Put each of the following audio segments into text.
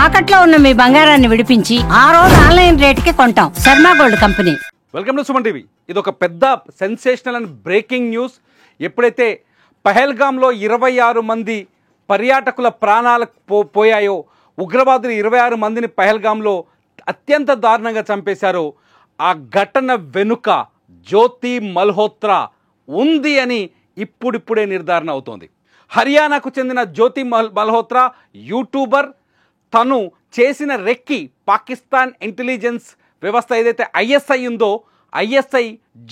తాకట్లో ఉన్న మీ బంగారాన్ని విడిపించి ఆ రోజు ఆన్లైన్ రేటుకి కొంటాం. Sharma gold company. Welcome to Suman TV. ఇది ఒక పెద్ద సెన్సేషనల్ అండ్ బ్రేకింగ్ న్యూస్. ఎప్పుడైతే పహల్గామ్లో 26 మంది పర్యాటకుల ప్రాణాలకు పోయాయో, ఉగ్రవాదులు 26 మందిని పహల్గామ్లో అత్యంత దారుణంగా చంపేశారో, ఆ ఘటన వెనుక జ్యోతి మల్హోత్రా ఉంది అని ఇప్పుడిప్పుడే నిర్ధారణ అవుతోంది. హర్యానాకు చెందిన జ్యోతి మల్హోత్రా యూట్యూబర్. తను చేసిన రెక్కి పాకిస్తాన్ ఇంటెలిజెన్స్ వ్యవస్థ ఏదైతే ఐఎస్ఐ ఉందో, ఐఎస్ఐ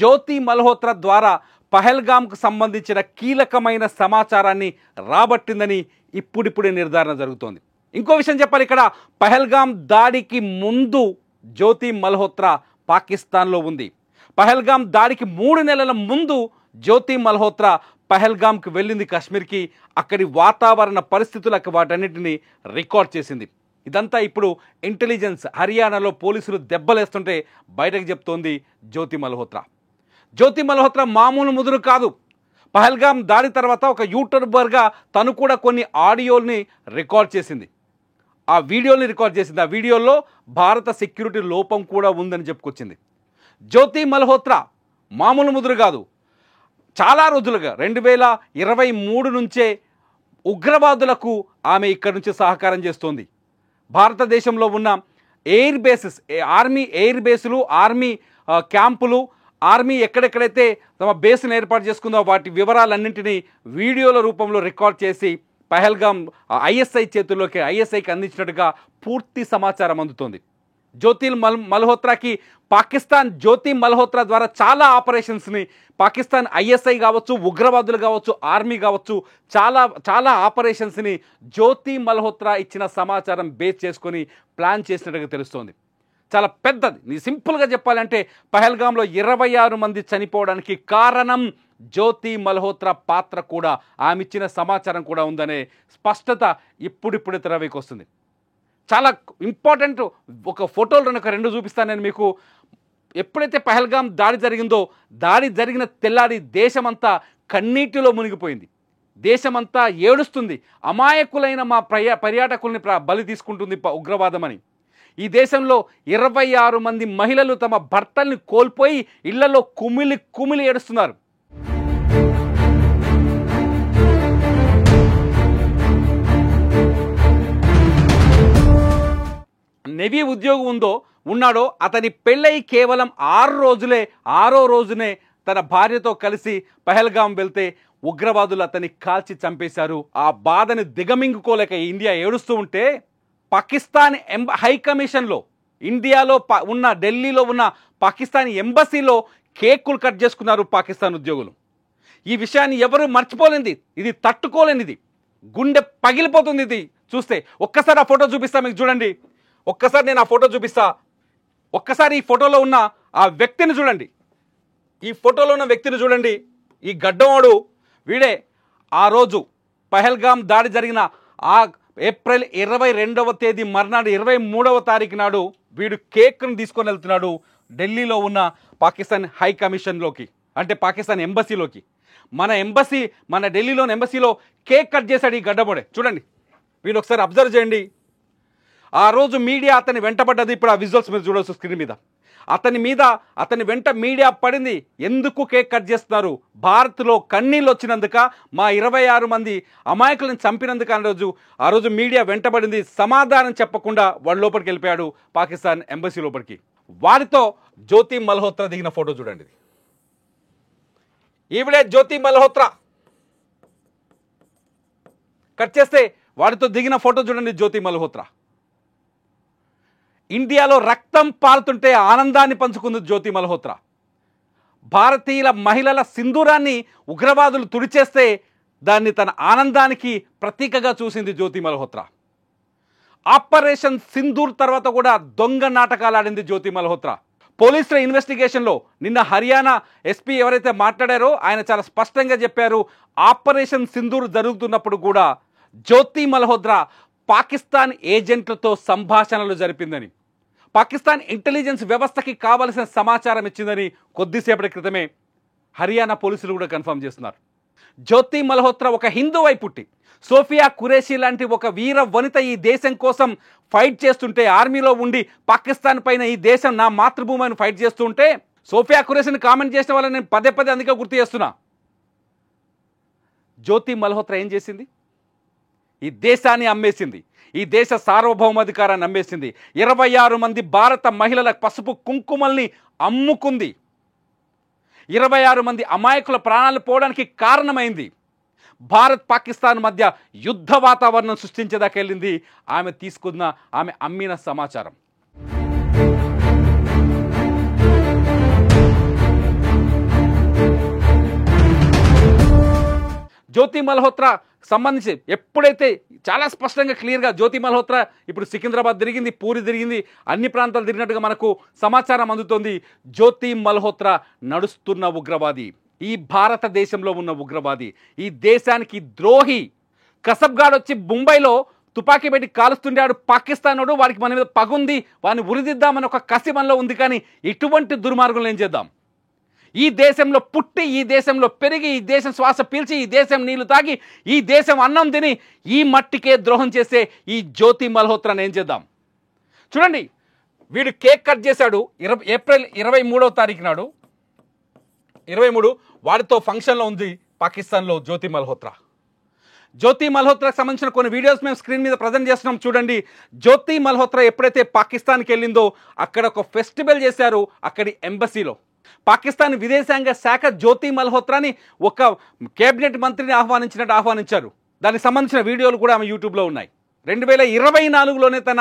జ్యోతి మల్హోత్రా ద్వారా పహల్గామ్కు సంబంధించిన కీలకమైన సమాచారాన్ని రాబట్టిందని ఇప్పుడిప్పుడే నిర్ధారణ జరుగుతోంది. ఇంకో విషయం చెప్పాలి, ఇక్కడ పహల్గామ్ దాడికి ముందు జ్యోతి మల్హోత్రా పాకిస్తాన్లో ఉంది. పహల్గామ్ దాడికి 3 నెలల ముందు జ్యోతి మల్హోత్రా పహల్గామ్కి వెళ్ళింది, కాశ్మీర్కి. అక్కడి వాతావరణ పరిస్థితులకు వాటన్నిటిని రికార్డ్ చేసింది. ఇదంతా ఇప్పుడు ఇంటెలిజెన్స్ హర్యానాలో పోలీసులు దెబ్బలేస్తుంటే బయటకు చెప్తోంది జ్యోతి మల్హోత్రా. జ్యోతి మల్హోత్రా మామూలు ముదురు కాదు. పహల్గామ్ దాడి తర్వాత ఒక యూట్యూబర్గా తను కూడా కొన్ని ఆడియోల్ని రికార్డ్ చేసింది, ఆ వీడియోని రికార్డ్ చేసింది. ఆ వీడియోలో భారత సెక్యూరిటీ లోపం కూడా ఉందని చెప్పుకొచ్చింది. జ్యోతి మల్హోత్రా మామూలు ముదురు కాదు. చాలా రోజులుగా 2023 నుంచే ఉగ్రవాదులకు ఆమె ఇక్కడి నుంచి సహకారం చేస్తోంది. భారతదేశంలో ఉన్న ఎయిర్ బేసెస్, ఆర్మీ ఎయిర్ బేసులు, ఆర్మీ క్యాంపులు, ఆర్మీ ఎక్కడెక్కడైతే తమ బేస్ను ఏర్పాటు చేసుకుందో వాటి వివరాలన్నింటినీ వీడియోల రూపంలో రికార్డ్ చేసి పహల్గామ్ ఐఎస్ఐ చేతుల్లోకి, ఐఎస్ఐకి అందించినట్టుగా పూర్తి సమాచారం అందుతోంది. జ్యోతి మల్హోత్రాకి పాకిస్తాన్ జ్యోతి మల్హోత్రా ద్వారా చాలా ఆపరేషన్స్ని, పాకిస్తాన్ ఐఎస్ఐ కావచ్చు, ఉగ్రవాదులు కావచ్చు, ఆర్మీ కావచ్చు, చాలా ఆపరేషన్స్ని జ్యోతి మల్హోత్రా ఇచ్చిన సమాచారం బేస్ చేసుకొని ప్లాన్ చేసినట్టుగా తెలుస్తోంది. చాలా పెద్దది. సింపుల్గా చెప్పాలంటే పహల్గామ్లో 26 మంది చనిపోవడానికి కారణం జ్యోతి మల్హోత్రా పాత్ర కూడా, ఆమె ఇచ్చిన సమాచారం కూడా ఉందనే స్పష్టత ఇప్పుడిప్పుడే తెరవేకి వస్తుంది. చాలా ఇంపార్టెంట్ ఒక ఫోటోలు ఒక 2 చూపిస్తాను నేను మీకు. ఎప్పుడైతే పహల్గామ్ దాడి జరిగిందో, దాడి జరిగిన తెల్లారి దేశమంతా కన్నీటిలో మునిగిపోయింది. దేశమంతా ఏడుస్తుంది. అమాయకులైన మా పర్యాటకుల్ని బలి తీసుకుంటుంది ఉగ్రవాదం అని. ఈ దేశంలో 26 మంది మహిళలు తమ భర్తల్ని కోల్పోయి ఇళ్లలో కుమిలి ఏడుస్తున్నారు. నేవీ ఉద్యోగం ఉన్నాడో అతని పెళ్ళై కేవలం 6 రోజునే తన భార్యతో కలిసి పహల్గామ్ వెళ్తే ఉగ్రవాదులు అతన్ని కాల్చి చంపేశారు. ఆ బాధని దిగమింగుకోలేక ఇండియా ఏడుస్తూ ఉంటే పాకిస్తాన్ హై కమిషన్లో, ఇండియాలో ఉన్న ఢిల్లీలో ఉన్న పాకిస్తాన్ ఎంబసీలో కేకులు కట్ చేసుకున్నారు పాకిస్తాన్ ఉద్యోగులు. ఈ విషయాన్ని ఎవరు మర్చిపోలేనిది, ఇది తట్టుకోలేనిది, గుండె పగిలిపోతుంది ఇది చూస్తే. ఒక్కసారి ఆ ఫోటో చూపిస్తా మీకు, చూడండి. ఒక్కసారి నేను ఆ ఫోటో చూపిస్తా. ఒక్కసారి ఈ ఫోటోలో ఉన్న ఆ వ్యక్తిని చూడండి. ఈ ఫోటోలో ఉన్న వ్యక్తిని చూడండి. ఈ గడ్డవాడు వీడే. ఆ రోజు పహల్గామ్ దాడి జరిగిన ఆ ఏప్రిల్ 22వ తేదీ మర్నాడు 23వ తారీఖు నాడు వీడు కేక్ను తీసుకొని వెళ్తున్నాడు ఢిల్లీలో ఉన్న పాకిస్తాన్ హై కమిషన్లోకి, అంటే పాకిస్తాన్ ఎంబసీలోకి. మన ఢిల్లీలోని ఎంబసీలో కేక్ కట్ చేశాడు ఈ గడ్డబోడే. చూడండి, వీళ్ళు ఒకసారి అబ్జర్వ్ చేయండి. ఆ రోజు మీడియా అతని వెంటబడ్డది. ఇప్పుడు ఆ విజువల్స్ మీరు చూడవచ్చు స్క్రీన్ మీద. అతని వెంట మీడియా పడింది. ఎందుకు కేక్ కట్ చేస్తున్నారు? భారత్లో కన్నీళ్ళు వచ్చినందుక, మా 26 మంది అమాయకులను చంపినందుకు ఆ రోజు మీడియా వెంటబడింది. సమాధానం చెప్పకుండా వాడు లోపలికి వెళ్ళిపోయాడు పాకిస్తాన్ ఎంబసీ లోపలికి. వారితో జ్యోతి మల్హోత్రా దిగిన ఫోటో చూడండి. ఈవిడే జ్యోతి మల్హోత్రా. కట్ చేస్తే వాడితో దిగిన ఫోటో చూడండి. జ్యోతి మల్హోత్రా ఇండియాలో రక్తం పారుతుంటే ఆనందాన్ని పంచుకుంది జ్యోతి మల్హోత్రా. భారతీయుల మహిళల సింధూరాన్ని ఉగ్రవాదులు తుడిచేస్తే దాన్ని తన ఆనందానికి ప్రతీకగా చూసింది జ్యోతి మల్హోత్రా. ఆపరేషన్ సింధూర్ తర్వాత కూడా దొంగ నాటకాలు ఆడింది జ్యోతి మల్హోత్రా. పోలీసుల ఇన్వెస్టిగేషన్లో నిన్న హర్యానా ఎస్పీ ఎవరైతే మాట్లాడారో ఆయన చాలా స్పష్టంగా చెప్పారు, ఆపరేషన్ సింధూర్ జరుగుతున్నప్పుడు కూడా జ్యోతి మల్హోత్రా పాకిస్తాన్ ఏజెంట్లతో సంభాషణలు జరిపిందని, పాకిస్తాన్ ఇంటెలిజెన్స్ వ్యవస్థకి కావలసిన సమాచారం ఇచ్చిందని కొద్దిసేపటి క్రితమే హర్యానా పోలీసులు కూడా కన్ఫర్మ్ చేస్తున్నారు. జ్యోతి మల్హోత్రా ఒక హిందువై పుట్టి సోఫియా ఖురేషీ లాంటి ఒక వీర వనిత ఈ దేశం కోసం ఫైట్ చేస్తుంటే, ఆర్మీలో ఉండి పాకిస్తాన్ పైన ఈ దేశం నా మాతృభూమి అని ఫైట్ చేస్తుంటే, సోఫియా ఖురేషీని కామెంట్ చేసిన వాళ్ళని నేను పదే పదే అందుకే గుర్తు చేస్తున్నా. జ్యోతి మల్హోత్రా ఏం చేసింది? ఈ దేశాన్ని అమ్మేసింది, ఈ దేశ సార్వభౌమాధికారాన్ని అమ్మేసింది. 26 మంది భారత మహిళల పసుపు కుంకుమల్ని అమ్ముకుంది. 26 మంది అమాయకుల ప్రాణాలు పోవడానికి కారణమైంది. భారత్ పాకిస్తాన్ మధ్య యుద్ధ వాతావరణం సృష్టించేదాకా వెళ్ళింది ఆమె అమ్మిన సమాచారం. జ్యోతి మల్హోత్రా సంబంధించి ఎప్పుడైతే చాలా స్పష్టంగా క్లియర్గా జ్యోతి మల్హోత్రా ఇప్పుడు సికింద్రాబాద్ తిరిగింది, పూరి తిరిగింది, అన్ని ప్రాంతాలు తిరిగినట్టుగా మనకు సమాచారం అందుతోంది. జ్యోతి మల్హోత్రా నడుస్తున్న ఉగ్రవాది, ఈ భారతదేశంలో ఉన్న ఉగ్రవాది, ఈ దేశానికి ద్రోహి. కసబ్గాడ్ వచ్చి ముంబైలో తుపాకీ పెట్టి కాలుస్తుండాడు పాకిస్తానోడు, వాడికి మన మీద పగుంది, వాడిని ఉరిదిద్దామని ఒక కసి మనలో ఉంది. కానీ ఇటువంటి దుర్మార్గులు ఏం చేద్దాం? ఈ దేశంలో పుట్టి, ఈ దేశంలో పెరిగి, ఈ దేశం శ్వాస పీల్చి, ఈ దేశం నీళ్లు తాగి, ఈ దేశం అన్నం తిని ఈ మట్టికే ద్రోహం చేసే ఈ జ్యోతి మల్హోత్రాని ఏం చేద్దాం? చూడండి, వీడు కేక్ కట్ చేశాడు ఏప్రిల్ 23వ తారీఖు నాడు. 23 వాడితో ఫంక్షన్లో ఉంది పాకిస్తాన్లో జ్యోతి మల్హోత్రా. జ్యోతి మల్హోత్రాకి సంబంధించిన కొన్ని వీడియోస్ మేము స్క్రీన్ మీద ప్రజెంట్ చేస్తున్నాం చూడండి. జ్యోతి మల్హోత్రా ఎప్పుడైతే పాకిస్తాన్కి వెళ్ళిందో అక్కడ ఒక ఫెస్టివల్ చేశారు అక్కడి ఎంబసీలో. పాకిస్తాన్ విదేశాంగ శాఖ జ్యోతి మల్హోత్రాని ఒక కేబినెట్ మంత్రిని ఆహ్వానించారు. దానికి సంబంధించిన వీడియోలు కూడా ఆమె యూట్యూబ్లో ఉన్నాయి. 2024లోనే తన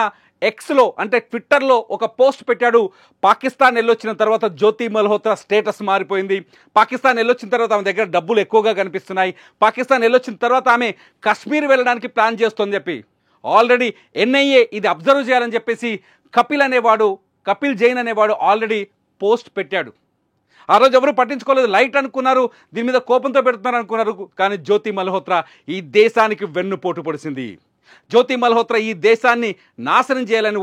ఎక్స్లో అంటే ట్విట్టర్లో ఒక పోస్ట్ పెట్టాడు. పాకిస్తాన్ వెళ్ళొచ్చిన తర్వాత జ్యోతి మల్హోత్రా స్టేటస్ మారిపోయింది. పాకిస్తాన్ వెళ్ళొచ్చిన తర్వాత ఆమె దగ్గర డబ్బులు ఎక్కువగా కనిపిస్తున్నాయి. పాకిస్తాన్ వెళ్ళొచ్చిన తర్వాత ఆమె కాశ్మీర్ వెళ్ళడానికి ప్లాన్ చేస్తోంది చెప్పి ఆల్రెడీ ఎన్ఐఏ ఇది అబ్జర్వ్ చేయాలని చెప్పేసి కపిల్ జైన్ అనేవాడు ఆల్రెడీ పోస్ట్ పెట్టాడు. ఆ రోజు ఎవరు పట్టించుకోలేదు, లైట్ అనుకున్నారు, దీని మీద కోపంతో పెడుతున్నారు అనుకున్నారు. కానీ జ్యోతి మల్హోత్రా ఈ దేశానికి వెన్నుపోటు పొడిచింది. జ్యోతి మల్హోత్రా ఈ దేశాన్ని నాశనం చేయాలని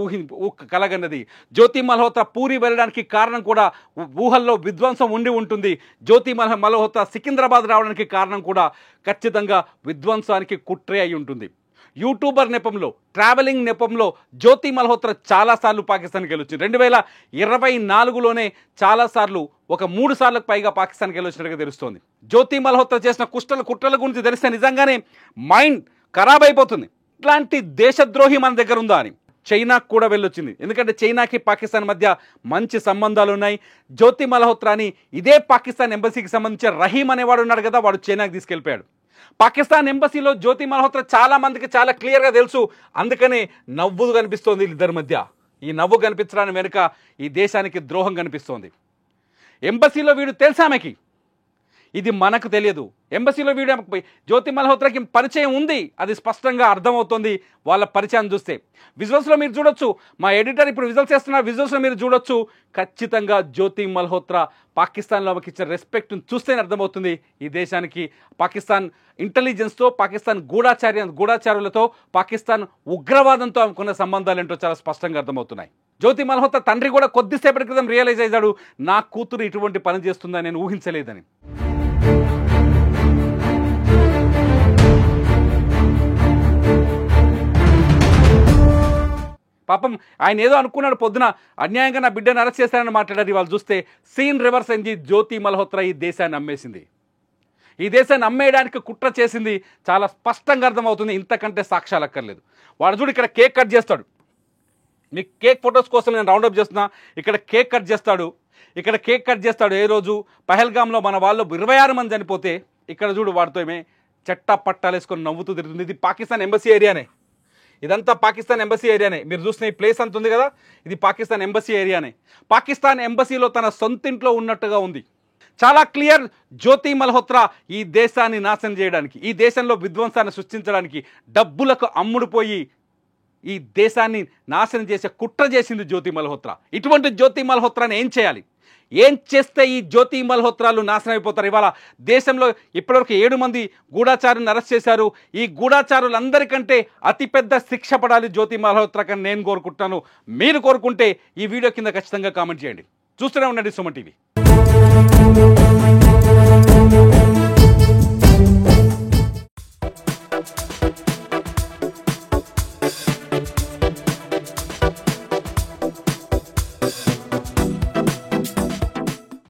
కలగన్నది. జ్యోతి మల్హోత్రా పూరి వెళ్ళడానికి కారణం కూడా ఊహల్లో విధ్వంసం ఉండి ఉంటుంది. జ్యోతి మల్హోత్రా సికింద్రాబాద్ రావడానికి కారణం కూడా ఖచ్చితంగా విధ్వంసానికి కుట్రే అయి ఉంటుంది. యూట్యూబర్ నెపంలో, ట్రావెలింగ్ నెపంలో జ్యోతి మల్హోత్రా చాలాసార్లు పాకిస్తాన్కి వెళ్ళొచ్చింది. 2024లోనే చాలాసార్లు ఒక 3 సార్లకు పైగా పాకిస్తాన్కి వెళ్ళొచ్చినట్టుగా తెలుస్తోంది. జ్యోతి మల్హోత్రా చేసిన కుట్రల గురించి తెలిస్తే నిజంగానే మైండ్ ఖరాబ్ అయిపోతుంది. ఇట్లాంటి దేశద్రోహి మన దగ్గర ఉందా అని. చైనాకు కూడా వెళ్ళొచ్చింది, ఎందుకంటే చైనాకి పాకిస్తాన్ మధ్య మంచి సంబంధాలు ఉన్నాయి. జ్యోతి మల్హోత్రాని ఇదే పాకిస్తాన్ ఎంబసీకి సంబంధించిన రహీం అనేవాడు ఉన్నాడు కదా, వాడు చైనాకి తీసుకెళ్ళిపోయాడు. పాకిస్తాన్ ఎంబసీలో జ్యోతి మల్హోత్రా చాలా మందికి చాలా క్లియర్గా తెలుసు. అందుకనే నవ్వు కనిపిస్తోంది వీళ్ళిద్దరి మధ్య. ఈ నవ్వు కనిపించడానికి వెనుక ఈ దేశానికి ద్రోహం కనిపిస్తోంది. ఎంబసీలో వీడు తెలుసా ఆమెకి, ఇది మనకు తెలియదు. ఎంబసీలో వీడియో జ్యోతి మల్హోత్రాకి పరిచయం ఉంది, అది స్పష్టంగా అర్థమవుతుంది వాళ్ళ పరిచయం చూస్తే. విజువల్స్లో మీరు చూడొచ్చు, మా ఎడిటర్ ఇప్పుడు విజువల్స్ చేస్తున్నారు, విజువల్స్లో మీరు చూడొచ్చు. ఖచ్చితంగా జ్యోతి మల్హోత్రా పాకిస్తాన్లో ఆమెకి ఇచ్చిన రెస్పెక్ట్ని చూస్తేనే అర్థమవుతుంది ఈ దేశానికి పాకిస్తాన్ ఇంటెలిజెన్స్తో, పాకిస్తాన్ గూఢాచారులతో, పాకిస్తాన్ ఉగ్రవాదంతో ఆమెకున్న సంబంధాలు ఏంటో చాలా స్పష్టంగా అర్థమవుతున్నాయి. జ్యోతి మల్హోత్రా తండ్రి కూడా కొద్దిసేపటి క్రితం రియలైజ్ అయ్యాడు, నా కూతురు ఇటువంటి పని చేస్తుందని నేను ఊహించలేదని. పాపం ఆయన ఏదో అనుకున్నాడు, పొద్దున అన్యాయంగా నా బిడ్డను అరెస్ట్ చేశారని మాట్లాడారు. వాళ్ళు చూస్తే సీన్ రివర్స్ అయింది. జ్యోతి మల్హోత్రా ఈ దేశాన్ని అమ్మేసింది, ఈ దేశాన్ని అమ్మేయడానికి కుట్ర చేసింది చాలా స్పష్టంగా అర్థమవుతుంది. ఇంతకంటే సాక్ష్యాలు అక్కర్లేదు. వాడు చూడు ఇక్కడ కేక్ కట్ చేస్తాడు, మీకు కేక్ ఫొటోస్ కోసం నేను రౌండప్ చేస్తున్నా. ఇక్కడ కేక్ కట్ చేస్తాడు. ఏ రోజు పహల్గామ్లో మన వాళ్ళు 26 మంది చనిపోతే ఇక్కడ చూడు వాడితో ఏమే చెట్టా పట్టాలు వేసుకొని నవ్వుతూ తిరుగుతుంది. ఇది పాకిస్తాన్ ఎంబసీ ఏరియానే, ఇదంతా పాకిస్తాన్ ఎంబసీ ఏరియానే. మీరు చూసిన ఈ ప్లేస్ అంత ఉంది కదా, ఇది పాకిస్తాన్ ఎంబసీ ఏరియానే. పాకిస్తాన్ ఎంబసీలో తన సొంతింట్లో ఉన్నట్టుగా ఉంది. చాలా క్లియర్, జ్యోతి మల్హోత్రా ఈ దేశాన్ని నాశనం చేయడానికి, ఈ దేశంలో విధ్వంసాన్ని సృష్టించడానికి డబ్బులకు అమ్ముడుపోయి ఈ దేశాన్ని నాశనం చేసే కుట్ర చేసింది జ్యోతి మల్హోత్రా. ఇటువంటి జ్యోతి మల్హోత్రాని ఏం చేయాలి? ఏం చేస్తే ఈ జ్యోతి మల్హోత్రాలు నాశనం అయిపోతారు? ఇవాళ దేశంలో ఇప్పటివరకు 7 మంది గూఢాచారులను అరెస్ట్ చేశారు. ఈ గూఢాచారులందరికంటే అతిపెద్ద శిక్ష పడాలి జ్యోతి మల్హోత్రాకని నేను కోరుకుంటాను. మీరు కోరుకుంటే ఈ వీడియో కింద ఖచ్చితంగా కామెంట్ చేయండి. చూస్తూనే ఉండండి సుమన్ టీవీ.